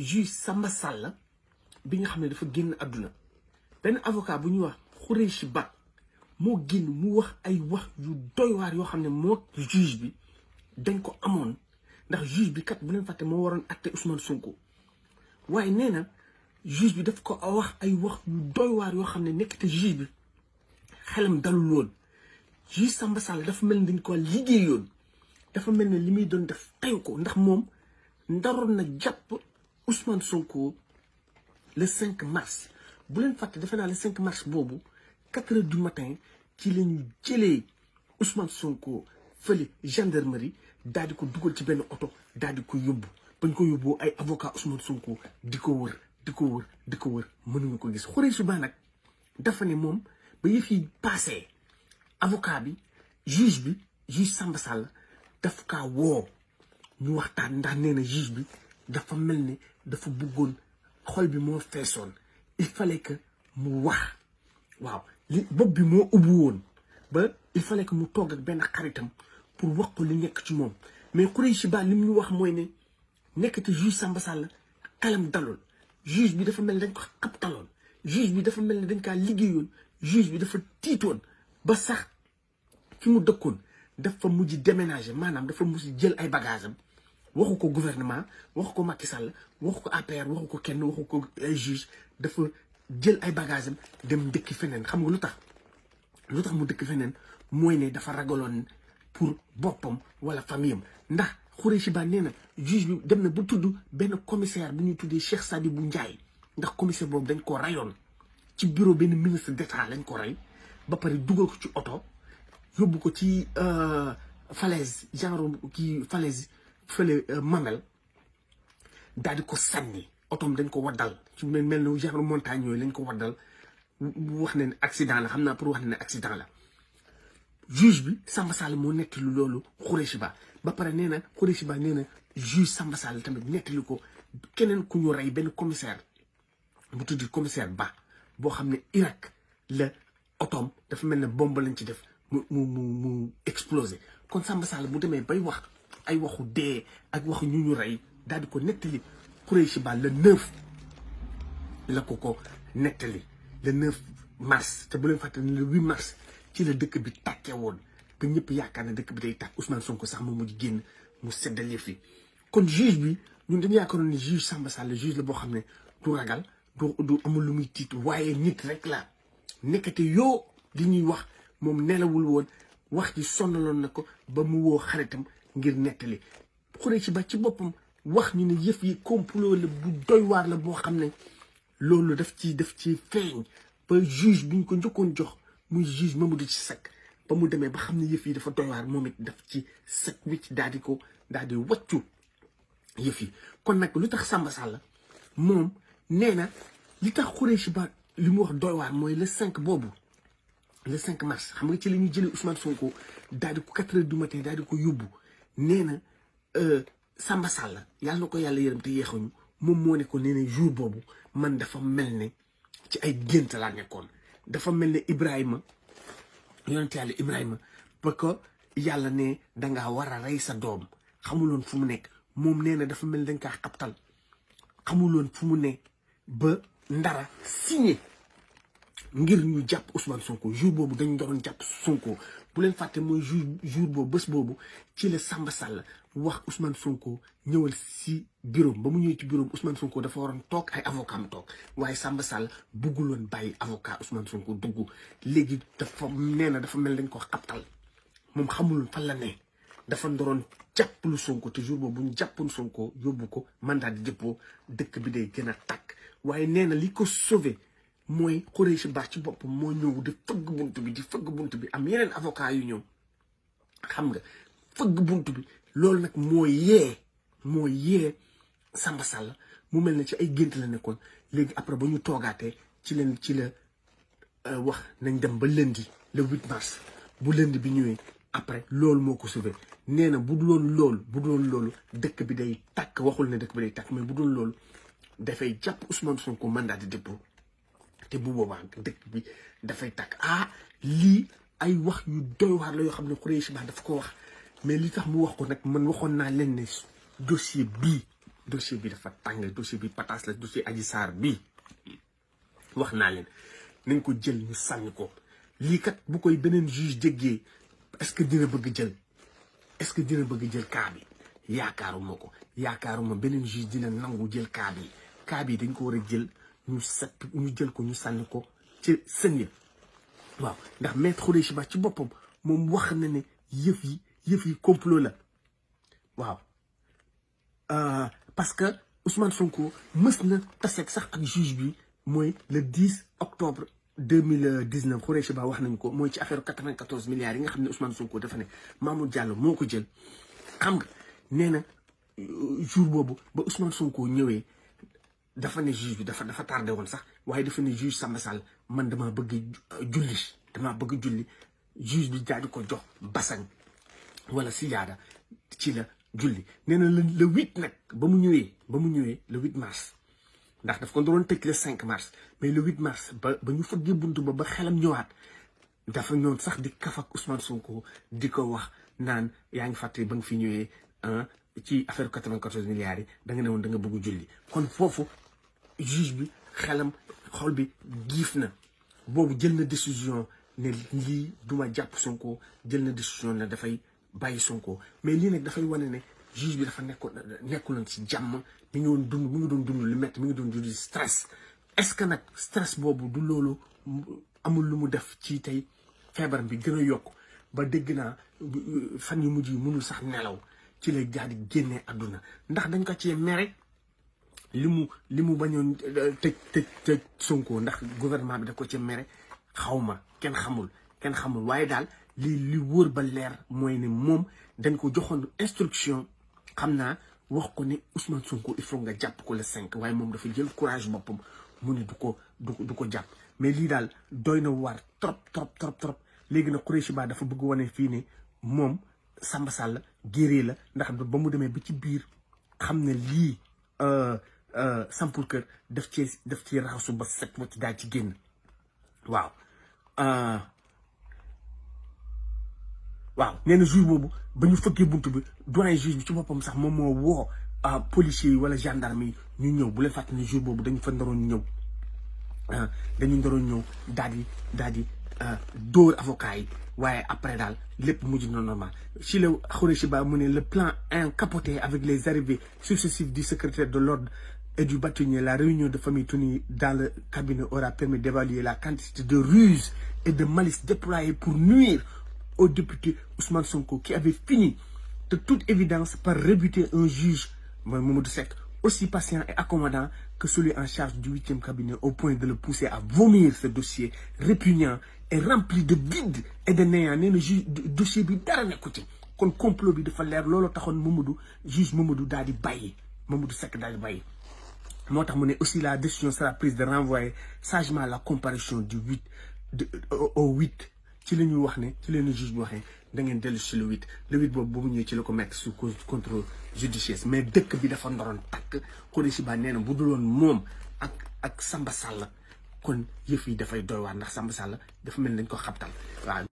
juge Samba Sall bi nga xam ne dafa génn àdduna benn avocat bu ñuy wax Khoureyssi Ba moo génn mu wax ay wax yu doy waar yoo xam ne moo juge bi dañ ko amoon ndax juge bi kat bu leen fàtte moo waroon atte Ousmane Sonko waaye nee na juge bi daf ko wax ay wax yu doy waar yoo xam ne nekk te juge bi xelam dalul woon juge Samba Sall dafa mel ni dañ ko liggéeyoon dafa mel ne li muy doon def tayu ko ndax moom ndaroon na jàpp Ousmane Sonko le 5 mars bu leen fàtte defe naa le 5 mars boobu 4 heures du matin ci la ñu jëlee Ousmane Sonko fële gendarmerie daal di ko dugal ci benn oto daal di ko yóbbu bañ ko yóbboo ay avocat Ousmane Sonko di ko wër mënuñu ko gis. Khoureyssi Ba nag dafa ne moom ba yëf yi passé avocat bi juge Samba Sall daf kaa woo ñu waxtaan ndax nee na juge bi dafa mel ne dafa bëggoon xol bi moo feesoon il fallait que mu wax waaw li bopp bi moo ubbi woon ba il fallait que mu toog ak benn xaritam pour wax ko li nekk ci moom mais Khoureyssi Ba li mu ñu wax mooy ne nekkati juge Samba Sall xelam dalul juge bi dafa mel ne dañ ko xabtaloon juge bi dafa mel ne dañ kaa liggéeyoon juge bi dafa tiitoon ba sax fi mu dëkkoon dafa mujj déménager maanaam dafa mujj jël ay bagages am waxu ko gouvernement waxu ko Macky Sall waxu ko APR waxu ko kenn waxu ko ay juge dafa jël ay bagages am dem dëkk feneen xam nga lu tax mu dëkk feneen mooy ne dafa ragaloon pour boppam wala famille am ndax Khoureyssi Ba nee na juge bi dem na bu tudd benn commissaire bu ñuy tuddee Cheikh Sadibou Ndiaye ndax commissaire boobu dañ ko rayoon ci bureau benn ministre d'état lañ ko rey ba pare dugal ko ci oto yóbbu ko ci falaise genre kii falaise fële Mamel daal di ko sànni otom dañ ko waddal ci mel na genre montagne yooyu lañ ko waddal wax ne accident la xam naa pour wax ne accident la juge bi Samba Sall moo nettali loolu Khoureyssi Ba ba pare nee na Khoureyssi Ba nee na juge Samba Sall tamit nettali ko keneen ku ñu rey benn commissaire bu tuddi commissaire Ba boo xam ne Irak la otom dafa mel ne bombe lañ ci def mu explosé kon Samba Sall bu demee bay wax ay waxu dee ak waxu ñu rey daal di ko nettali Khoureyssi Ba le 9 la ko nettali le 9 mars te bu leen fàtte ne le 8 mars ci la dëkk bi tàkkee woon ba ñëpp yaakaar ne dëkk bi day tàkk Ousmane Sonko sax mu mujj génn mu seddale fi kon juge bi ñun dañu yaakaaroon ne juge Samba Sall juge la boo xam ne du ragal du amul lu muy tiit waaye nit rek la nekkate yoo di ñuy wax moom nelawul woon wax ji sonnaloon na ko ba mu woo xaritam ngir nettali Khoureyssi Ba ci boppam wax ñu ne yëf yi complot la bu doy waar la boo xam ne loolu daf ci feeñ ba juge bi ñu ko njëkkoon jox muy juge Mamadou Sy Seck ba mu demee ba xam ne yëf yi dafa doy waar moom it daf ci set wicc daal di wàccu yëf yi kon nag lu tax Samba Sall moom nee na li tax Khoureyssi Ba li mu wax doy waar mooy le 5 boobu le 5 mars xam nga ci la ñuy jëlee Ousmane Sonko daal di ko 4 heures du matin daal di ko yóbbu nee na Samba Sall yàlla na ko yàlla yërëm te yeexuñu moom moo ne ko nee na jour boobu man dafa mel ne ci ay gént laa nekkoon dafa mel ne Ibrahima yonent yàlla Ibrahima ba ko yàlla ne dangaa war a rey sa doom xamuloon fu mu nekk moom nee na dafa mel ne dañ kaa xabtal xamuloon fu mu ne ba ndara signé ngir ñu jàpp Ousmane Sonko jour boobu dañu doon jàpp Sonko bu leen fàtte mooy jour boobu bés boobu ci la Samba Sall wax Ousmane Sonko ñëwal si bureau ba mu ñëwee ci bureau Ousmane Sonko dafa waroon toog ay avocat am toog waaye Samba Sall bëgguloon bàyyi avocat Ousmane Sonko dugg léegi dafa nee na dafa mel dañ ko xabtal moom xamuloon fan la ne dafa ndoroon jàppalu Sonko te jour boobu bu ñu jàppoon Sonko yóbbu ko mandat de dépôt dëkk bi day gën a tàkk waaye nee na li ko sauvé mooy Khoureyssi Ba ci boppam moo ñëw di fëgg bunt bi am yeneen avocat yu ñëw xam nga fëgg bunt bi loolu nag moo yee Samba Sall mu mel ne ci ay gént la nekkoon léegi après ba ñu toogaatee ci la wax nañ dem ba lundi le 8 mars bu lundi bi ñëwee après loolu moo ko sauvé nee na bu doon loolu dëkk bi day tàkk waxul ne dëkk bi day tàkk mais bu doon loolu dafay jàpp Ousmane Sonko mandat de dépôt te bu boobaa dëkk bi dafay tàkk lii ay wax yu doy waar la yoo xam ne Khoureyssi Ba dafa ko wax mais li tax mu wax ko nag man waxoon naa leen ne dossier bii dossier bi dafa tàng dossier bi pataas la dossier Adji Sarr bi wax naa leen nañ ko jël ñu sànni ko lii kat bu koy beneen juge jéggee est-ce que dina bëgg jël cas bi yaakaaruma ko yaakaaruma beneen juge dina nangu jël cas bi dañ ko war a jël ñu jël ko ñu sànni ko ci sën ya waaw ndax maître Khoureychi Ba ci boppam moom wax na ne yëf yi complot la waaw parce que Ousmane Sonko mës na taseeg sax ak juge bi mooy le 10 octobre 2019 Khoureychi Ba wax nañ ko mooy ci affaire 94 milliards yi nga xam ne Ousmane Sonko dafa ne Mamour Diallo moo ko jël xam nga nee na jour boobu ba Ousmane Sonko ñëwee dafa ne juge bi dafa tardé woon sax waaye dafa ne juge Samba Sall man damaa bëgg julli juge bi daal di ko jox basang wala siyaada ci la julli nee na le 8 nag ba mu ñëwee le 8 mars ndax daf ko doon tëj le 5 mars mais le 8 mars ba ñu fëggee buntu ba xelam ñëwaat dafa ñëw sax di kaf ak Ousmane Sonko di ko wax naan yaa ngi fàttali ba nga fi ñëwee ci affaire 94 milliards yi da nga ne woon da nga bëgg julli kon foofu juge bi xol bi giif na boobu jël na décision ne lii duma jàpp Sonko jël na décision ne dafay bàyyi Sonko mais lii nag dafay wane ne juge bi dafa nekkuloon ci jàmm mi ngi doon dund lu métti mi ngi doon dund stress est-ce que nag stress boobu du loolu amul lu mu def ci tey feebar bi gën a yokk ba dégg naa fan yu mujj yi mënul sax nelaw ci lay daal di génnee àdduna ndax dañ ko ci mere li mu bañoon tëj Sonko ndax gouvernement bi da ko ci mere xawma kenn xamul waaye daal li wóor ba leer mooy ne moom dañ ko joxoon instruction xam naa wax ko ne Ousmane Sonko il faut nga jàpp ko le 5 waaye moom dafa jël courage boppam mu ne du ko jàpp mais lii daal doy na waar trop léegi nag Khoureychi Ba dafa bëgg wane fii ne moom Samba Sall guerrier la ndax ba mu demee ba ci biir xam ne lii sampul kër daf ci raxasu ba set wacc daal ci génn waaw nee na jour boobu ba ñu fëggee buntu bi doyen juge bi ci boppam sax moom moo woo policiers yi wala gendarme yi ñu ñëw bu leen fàtte ne jour boobu dañu ndaroon ñëw daal di dóor avocat yi waaye après daal lépp mujj na normal ci la Khoureychi Ba mu ne le plan capoté avec les arrivées successives du secrétaire de l'ordre et du bâtonnier. La réunion de famille tenue dans le cabinet aura permis d'évaluer la quantité de ruse et de malice déployée pour nuire au député Ousmane Sonko, qui avait fini de toute évidence par rebuter un juge, Mamadou Seck, aussi patient et accommodant que celui en charge du 8e cabinet, au point de le pousser à vomir ce dossier répugnant et rempli de vide et de néant. Nee na juge dossier bi dara nekku ci kon complot bi dafa leer looloo taxoon juge Mamadou daal di bàyyi Mamadou Seck daal di bàyyi moo tax mu ne aussi la décision sera prise de renvoyer sagement la comparution du 8 au 8 ci la ñuy wax ne ci leen juge bi waxee da ngeen dellu si le 8 boobu ba mu ñëwee ci la ko mettre sous contrôle judiciaire mais dëkk bi dafa ndoroon takk Khoureychi Ba nee na bu duloon moom ak Samba Sall kon yëf yi dafay doy waar ndax Samba Sall dafa mel ni dañ ko xabtal waaw